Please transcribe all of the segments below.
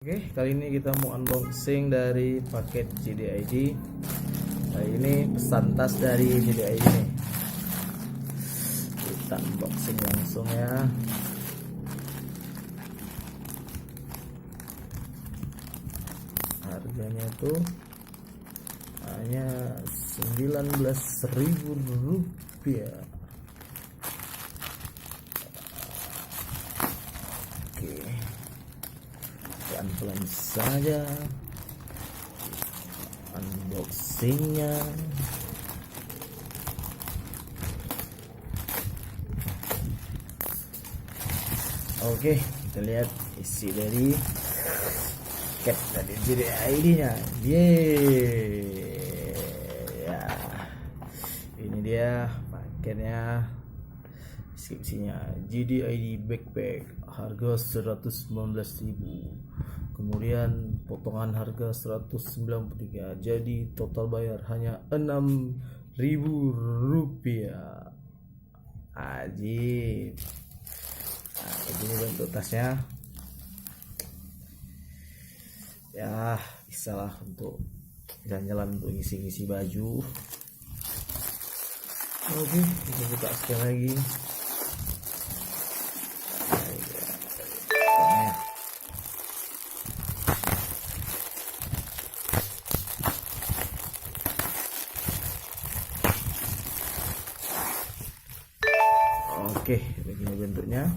Oke, kali ini kita mau unboxing dari paket JDID. Nah, ini pesan tas dari JDID nih. Kita unboxing langsung ya. Harganya tuh hanya Rp19.000. Oke, pelan-pelan saja unboxingnya. Oke, kita lihat isi dari paket dari JDID nya. Ya, ini dia paketnya. Isinya JDID backpack harga 119.000, kemudian potongan harga 193, jadi total bayar hanya Rp6.000. Ajib. Nah, begini bentuk tasnya ya, bisa lah untuk jalan-jalan, untuk ngisi-ngisi baju. Oke, kita buka sekali lagi. Oke, begini bentuknya.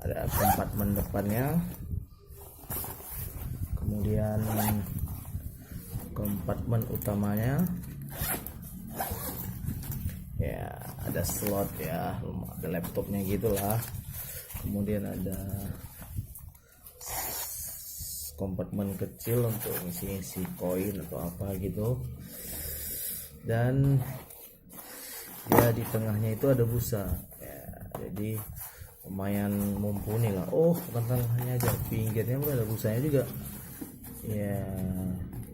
Ada kompartemen depannya, kemudian kompartemen utamanya. Ya, ada slot ya, ada laptopnya gitulah. Kemudian ada kompartemen kecil untuk ngisi-ngisi koin atau apa gitu. Dan ya, di tengahnya itu ada busa ya, jadi lumayan mumpuni lah. Oh, bukan tengahnya aja, pinggirnya pun ada busanya juga ya,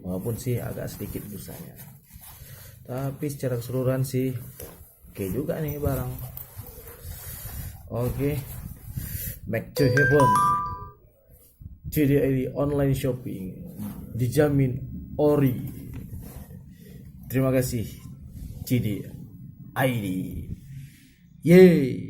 walaupun sih agak sedikit busanya, tapi secara keseluruhan sih oke juga nih barang. Oke, back to heaven. JDID online shopping dijamin ori. Terima kasih JDID. Yeay.